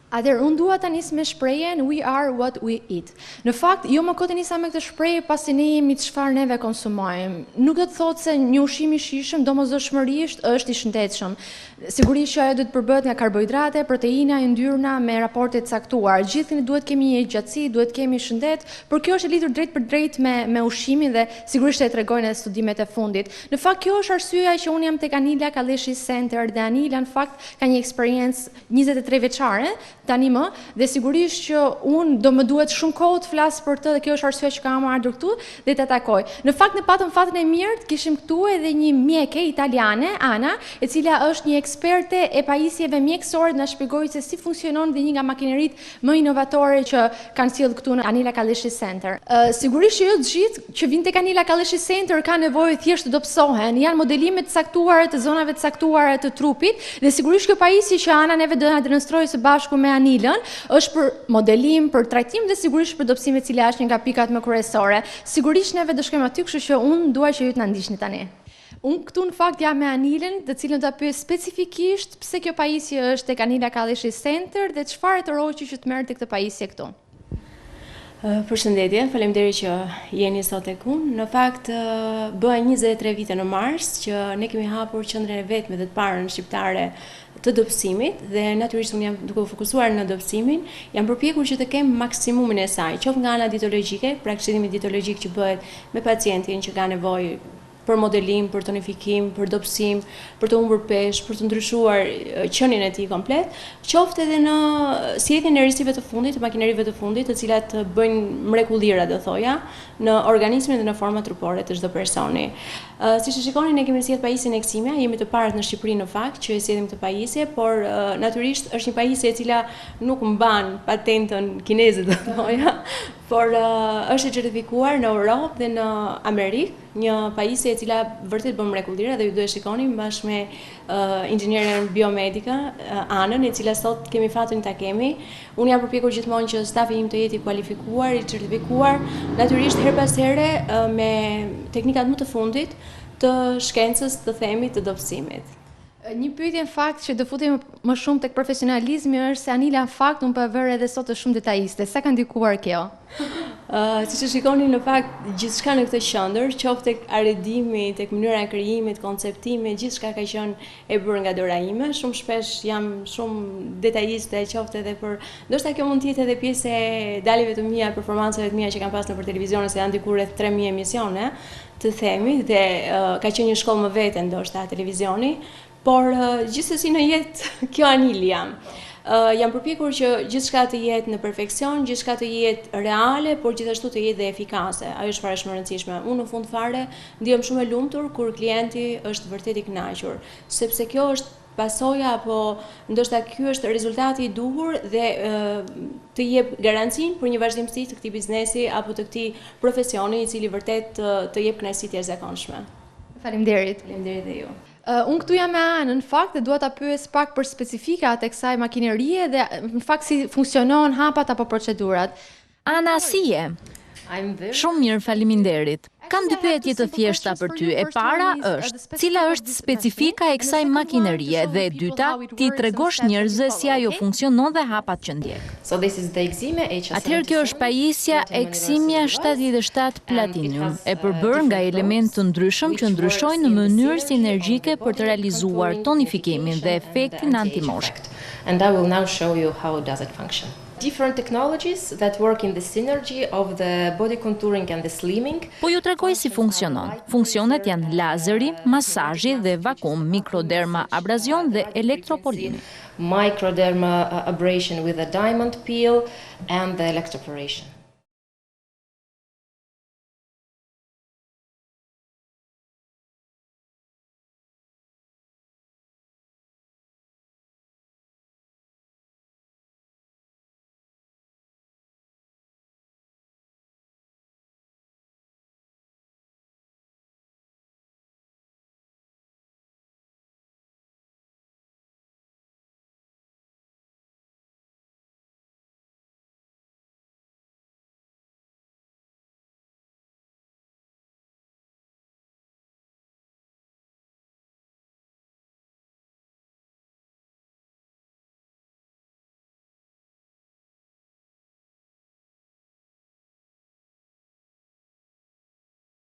Atëherë, unë dua ta nis me shprehjen We are what we eat. Në fakt, jo më kote nisa me këtë shprehje pasi ne jemi çfarë neve konsumojmë. Nuk do të thotë se një ushqim i shijshëm domosdoshmërisht është i shëndetshëm. Sigurisht që ajo duhet përbëhet nga karbohidrate, proteina, yndyrna me raporte të caktuar. Gjithë ne duhet kemi një gjatësi, duhet kemi shëndet, por kjo është e lidhur drejt për drejt me ushqimin dhe sigurisht e tregojnë edhe studimet e fundit. Në fakt, kjo është arsyeja që unë jam tek Anila Kalleshi Center dhe Anila në fakt ka një eksperiencë 23 vjeçare tani më, dhe sigurisht që unë do më duhet shumë kohë të flas për të dhe kjo është arsyeja që kam ardhur këtu dhe të takoj. Në fakt, ne patëm fatin e mirë të kishim këtu edhe një mjeke italiane, Ana, e cila është një eksperte e pajisjeve mjekësore, na shpjegoi se si funksionon dhe një nga makineritë më inovatore që kanë sjellë këtu në Anila Kalleshi Center. Sigurisht që jo të gjithë që vinë tek Anila Kalleshi Center kanë nevojë thjesht të dobësohen, janë modelime të caktuara të zonave të caktuara të trupit dhe sigurisht kjo pajisje që Ana neve do na demonstrojë së bashku me Anilën është për modelim, për trajtim dhe sigurisht për dobësim, e cila është një nga pikat më kryesore. Sigurisht neve do shkojmë aty, kështu që unë dua që ju të na ndiqni tani. Unë këtu në fakt jam me Anilën, të cilën ta pyes specifikisht pse kjo pajisje është tek Anila Kalleshi Center dhe çfarë të roqi që të merrte këtë pajisje këtu. Përshëndetje, faleminderit që jeni sot tek unë. Në fakt, bëha 23 vite në mars që ne kemi hapur qendrën e vetme dhe të parën shqiptare të dobësimit dhe natyrisht unë jam duke u fokusuar në dobësimin, jam përpjekur që të kem maksimumin e saj, qoftë nga ana dietologjike, pra këshillimi dietologjik që bëhet me pacientin që ka nevojë për modelim, për tonifikim, për dobësim, për të humbur peshë, për të ndryshuar qenien e tij komplet, qoftë edhe në sjelljen e rrisive të fundit, të makinerive të fundit, të cilat bëjnë mrekullira, do thoja, në organizmin dhe në format trupore të çdo personi. Siç e shikoni, ne kemi sjellë pajisjen Eksimia, jemi të parët në Shqipëri në fakt që e sjellim këtë pajisje, por natyrisht është një pajisje e cila nuk mban patentën kineze, do thoja, por është e certifikuar në Europë dhe në Amerikë, një pajisje e cila vërtet bën mrekullira dhe ju do e shikoni bashkë me inxhinierën biomedike Anën, e cila sot kemi fatin ta kemi. Unë jam përpjekur gjithmonë që stafi im të jetë i kualifikuar, i certifikuar, natyrisht her pas here me teknikat më të fundit të shkencës, të themi, të dobësimit. Një pyetje në fakt që do futemi më shumë tek profesionalizmi është se Anila në fakt unë po e vëre edhe sot është shumë detajiste. Sa ka ndikuar kjo? Siç e shikoni, në fakt gjithçka në këtë qendër, qoftë tek arredimi, tek mënyra e krijimit, konceptimi, gjithçka ka qenë e bërë nga dora ime. Shumë shpesh jam shumë detajiste, qoftë edhe për, ndoshta kjo mund të jetë edhe pjesë e daljeve të mia, performancave të mia që kam pasur nëpër televizion, se janë diku rreth 3000 emisione, të themi, dhe ka qenë një shkollë më vete ndoshta televizioni, por gjithsesi në jetë kjo Anili jam. Jam përpjekur që gjithçka të jetë në perfeksion, gjithçka të jetë reale, por gjithashtu të jetë dhe efikase. Ajo është fare shumë e rëndësishme. Unë në fund fare ndihem shumë e lumtur kur klienti është vërtet i kënaqur, sepse kjo është pasoja apo ndoshta ky është rezultati i duhur dhe të jep garancinë për një vazhdimsi të këtij biznesi apo të këtij profesioni i cili vërtet të jep kënaqësi të jashtëzakonshme. Faleminderit. Faleminderit dhe ju. Unë këtu jam me Anën, në fakt, dhe dua ta pyes pak për specifikat e kësaj makinerie dhe në fakt si funksionon hapat apo procedurat. Ana, si je? Shumë mirë, faleminderit. Kam dy pyetje të thjeshta për ty. E para është, cila është specifika e kësaj makinerie dhe e dyta, ti tregosh njerëzve si ajo funksionon dhe hapat që ndjek. Atëherë kjo është pajisja Eksimia 77 Platinum, e përbërë nga elementë të ndryshëm që ndryshojnë në mënyrë sinergjike për të realizuar tonifikimin dhe efektin antimoshk. And I will now show you how does it function. Different technologies that work in the synergy of the body contouring and the slimming. Po ju tregoj si funksionon. Funksionet janë lazeri, masazhi dhe vakum, mikroderma abrazion dhe elektropolini. Microderma abrasion with a diamond peel and the electroporation.